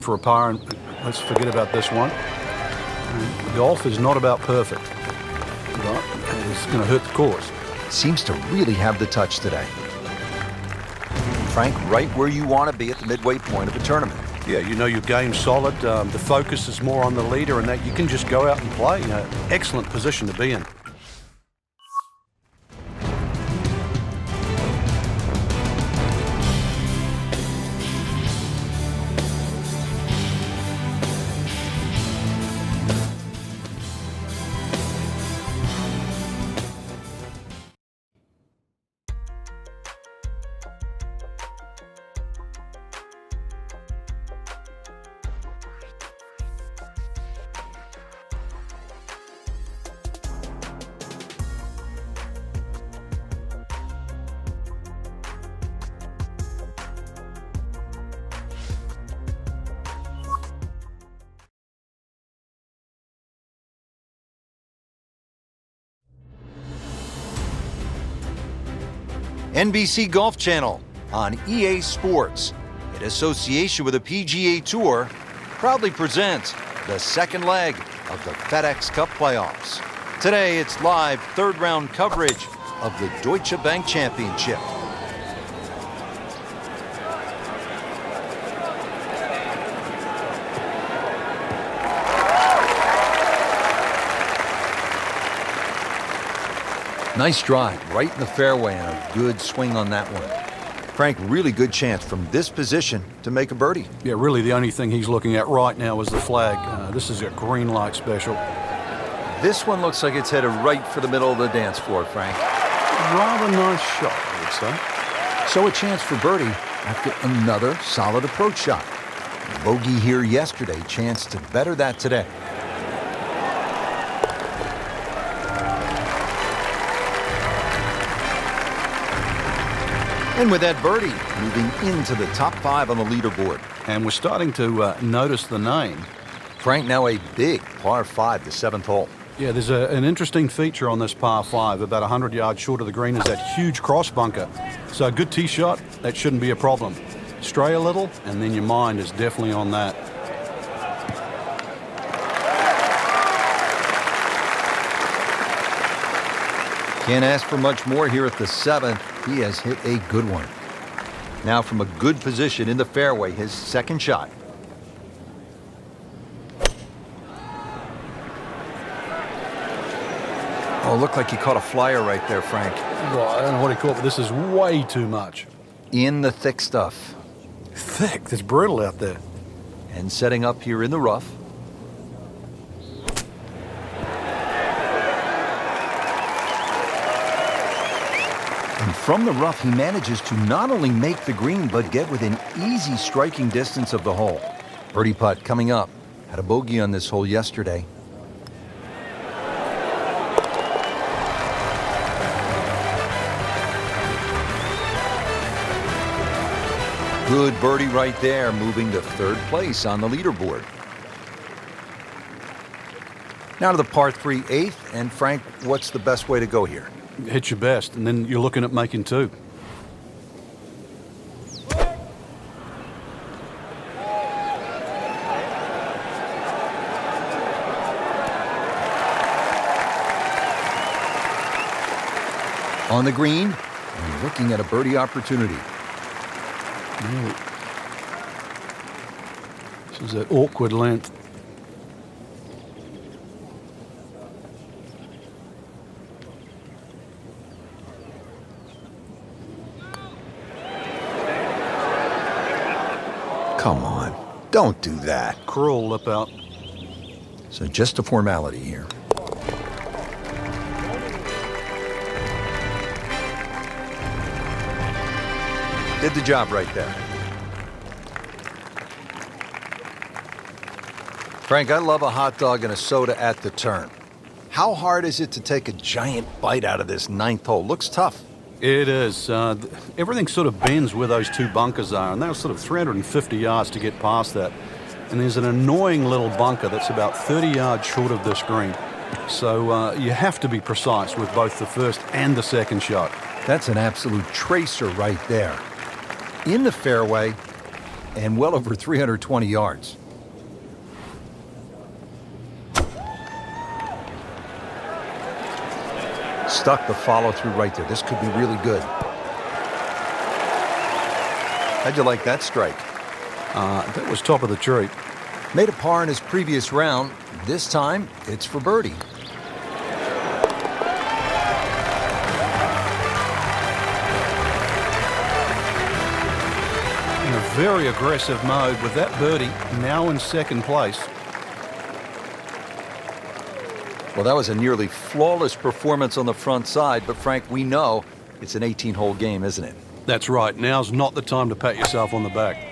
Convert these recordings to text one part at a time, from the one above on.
for a par, and let's forget about this one. Golf is not about perfect. Right? It's going to hurt the course. Seems to really have the touch today. Frank, right where you want to be at the midway point of a tournament. Yeah, you know your game's solid. The focus is more on the leader, and that you can just go out and play. Excellent position to be in. NBC Golf Channel on EA Sports, in association with the PGA Tour, proudly presents the second leg of the FedEx Cup playoffs. Today, it's live third-round coverage of the Deutsche Bank Championship. Nice drive right in the fairway and a good swing on that one. Frank, really good chance from this position to make a birdie. Yeah, really the only thing he's looking at right now is the flag. This is a green light special. This one looks like it's headed right for the middle of the dance floor, Frank. Rather nice shot, I would say. So a chance for birdie after another solid approach shot. Bogey here yesterday, chance to better that today. And with that birdie, moving into the top 5 on the leaderboard. And we're starting to notice the name. Frank, now a big par 5, the 7th hole. Yeah, there's an interesting feature on this par 5. About 100 yards short of the green is that huge cross bunker. So a good tee shot, that shouldn't be a problem. Stray a little, and then your mind is definitely on that. Can't ask for much more here at the 7th. He has hit a good one. Now from a good position in the fairway, his second shot. Oh, looked like he caught a flyer right there, Frank. Well, I don't know what he caught, but this is way too much. In the thick stuff. Thick? It's brutal out there. And setting up here in the rough. And from the rough, he manages to not only make the green, but get within easy striking distance of the hole. Birdie putt coming up. Had a bogey on this hole yesterday. Good birdie right there, moving to 3rd place on the leaderboard. Now to the par 3 8th, and Frank, what's the best way to go here? Hit your best, and then you're looking at making 2. On the green, and looking at a birdie opportunity. Yeah. This is that awkward length. Come on, don't do that. Cruel lip out. So just a formality here. Did the job right there. Frank, I love a hot dog and a soda at the turn. How hard is it to take a giant bite out of this 9th hole? Looks tough. It is. Everything sort of bends where those 2 bunkers are, and they're sort of 350 yards to get past that. And there's an annoying little bunker that's about 30 yards short of this green. So you have to be precise with both the first and the second shot. That's an absolute tracer right there. In the fairway, and well over 320 yards. Stuck the follow-through right there. This could be really good. How'd you like that strike? That was top of the tree. Made a par in his previous round. This time, it's for birdie. In a very aggressive mode with that birdie now in second place. Well, that was a nearly flawless performance on the front side, but Frank, we know it's an 18-hole game, isn't it? That's right. Now's not the time to pat yourself on the back.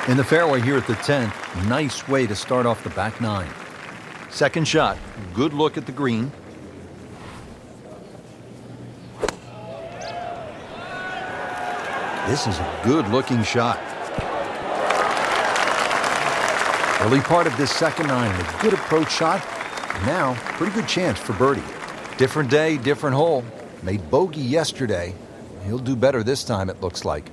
In the fairway here at the 10th, nice way to start off the back nine. Second shot, good look at the green. This is a good-looking shot. Early part of this second nine, a good approach shot. Now, pretty good chance for birdie. Different day, different hole. Made bogey yesterday. He'll do better this time, it looks like.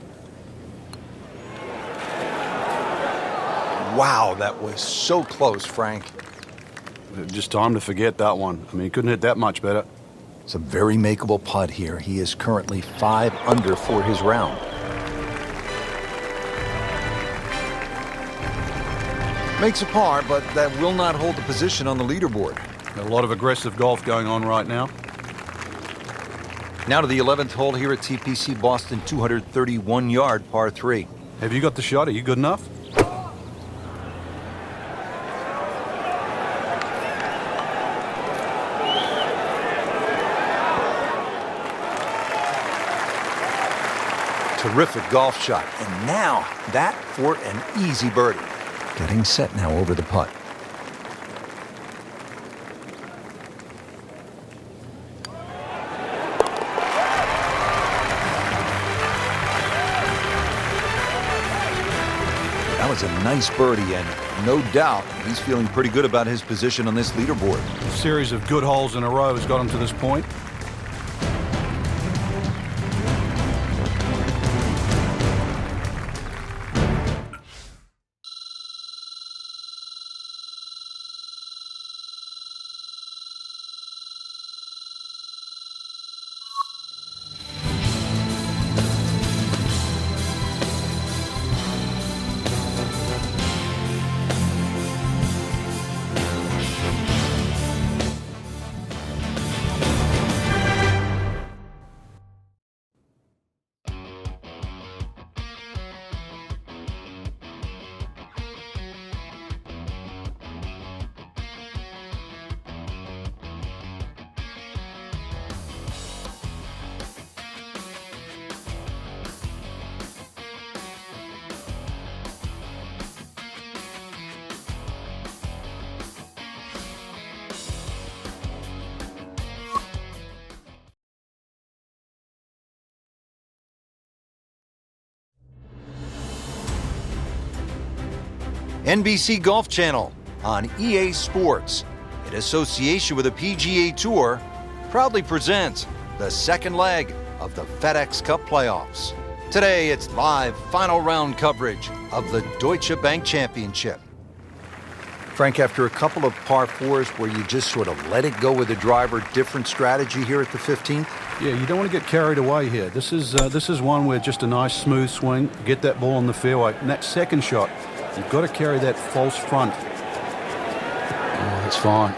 Wow, that was so close, Frank. Just time to forget that one. I mean, he couldn't hit that much better. It's a very makeable putt here. He is currently 5 under for his round. Makes a par, but that will not hold the position on the leaderboard. A lot of aggressive golf going on right now. Now to the 11th hole here at TPC Boston, 231-yard par 3. Have you got the shot? Are you good enough? Terrific golf shot. And now that for an easy birdie. Getting set now over the putt. That was a nice birdie, and no doubt he's feeling pretty good about his position on this leaderboard. A series of good holes in a row has got him to this point. NBC Golf Channel on EA Sports, in association with the PGA Tour, proudly presents the second leg of the FedEx Cup playoffs. Today, it's live final round coverage of the Deutsche Bank Championship. Frank, after a couple of par fours where you just sort of let it go with the driver, different strategy here at the 15th? Yeah, you don't want to get carried away here. This is one where just a nice smooth swing, get that ball in the fairway. And that second shot, you've got to carry that false front. Oh, that's fine.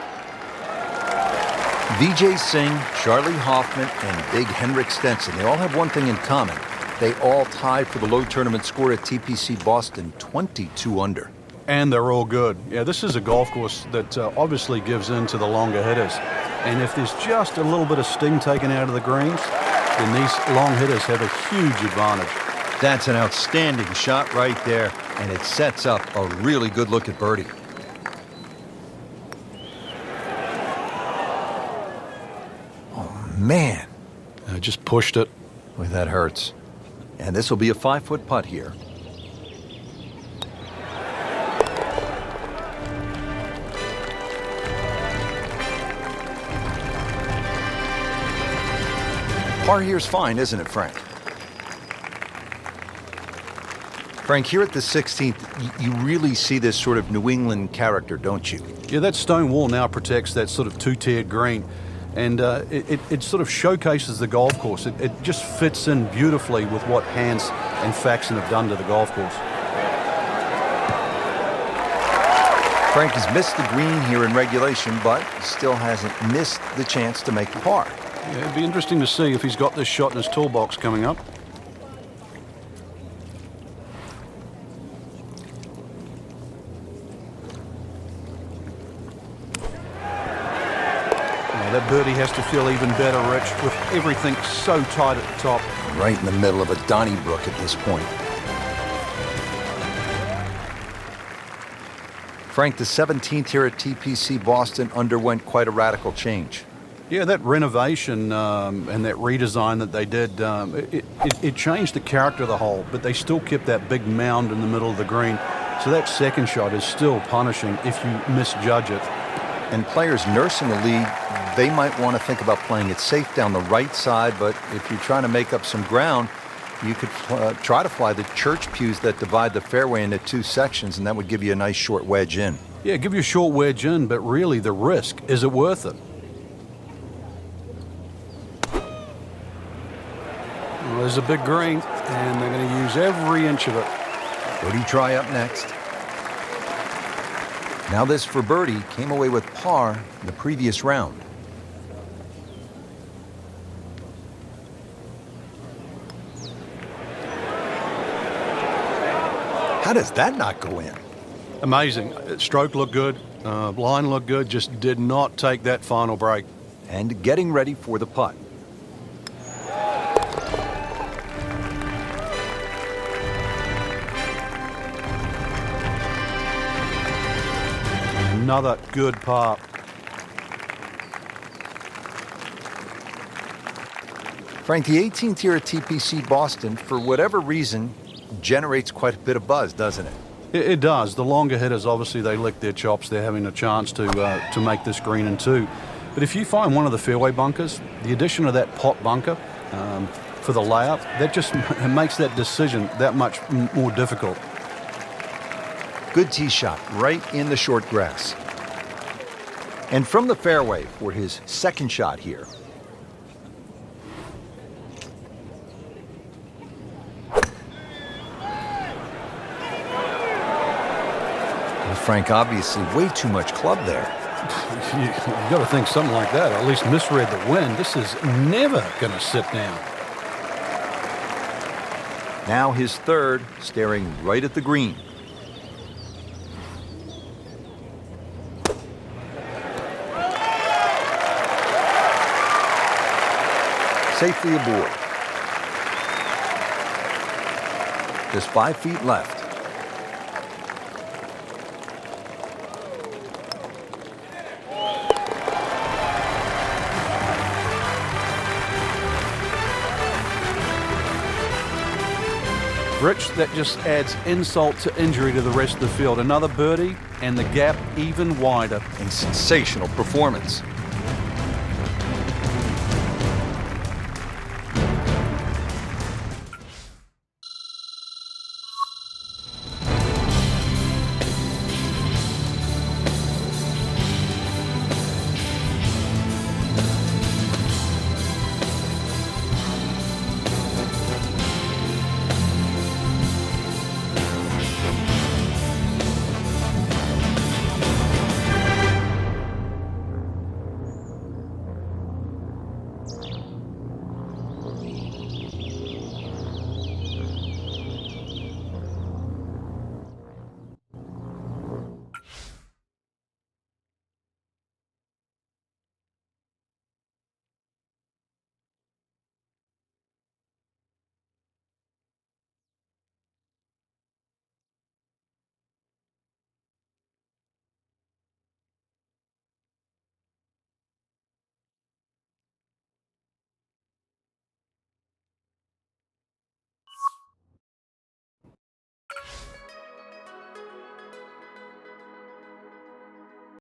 Vijay Singh, Charlie Hoffman, and Big Henrik Stenson, they all have one thing in common. They all tied for the low tournament score at TPC Boston, 22 under. And they're all good. Yeah, this is a golf course that obviously gives in to the longer hitters. And if there's just a little bit of sting taken out of the greens, then these long hitters have a huge advantage. That's an outstanding shot right there, and it sets up a really good look at birdie. Oh, man. I just pushed it. Boy, that hurts. And this will be a 5-foot putt here. Par here's fine, isn't it, Frank? Frank, here at the 16th, you really see this sort of New England character, don't you? Yeah, that stone wall now protects that sort of two-tiered green, and it sort of showcases the golf course. It just fits in beautifully with what Hans and Faxon have done to the golf course. Frank has missed the green here in regulation, but still hasn't missed the chance to make the par. Yeah, it'd be interesting to see if he's got this shot in his toolbox coming up. That birdie has to feel even better, Rich, with everything so tight at the top. Right in the middle of a Donnybrook at this point. Frank, the 17th here at TPC Boston underwent quite a radical change. Yeah, that renovation and that redesign that they did, it changed the character of the hole, but they still kept that big mound in the middle of the green. So that second shot is still punishing if you misjudge it. And players nursing the lead, they might want to think about playing it safe down the right side, but if you're trying to make up some ground, you could try to fly the church pews that divide the fairway into two sections, and that would give you a nice short wedge in. Yeah, give you a short wedge in, but really the risk, is it worth it? Well, there's a big green, and they're going to use every inch of it. Birdie try up next. Now this for birdie came away with par in the previous round. How does that not go in? Amazing. Stroke looked good, line looked good, just did not take that final break. And getting ready for the putt. Another good par. Frank, the 18th here at TPC Boston, for whatever reason, generates quite a bit of buzz, doesn't it? It does. The longer hitters, obviously, they lick their chops. They're having a chance to make this green in two. But if you find one of the fairway bunkers, the addition of that pot bunker for the layup, that just makes that decision that much more difficult. Good tee shot right in the short grass. And from the fairway for his second shot here. Well, Frank, obviously way too much club there. You got to think something like that, or at least misread the wind. This is never going to sit down. Now his third, staring right at the green. Safely aboard. Just 5 feet left. Rich, that just adds insult to injury to the rest of the field. Another birdie, and the gap even wider. A sensational performance.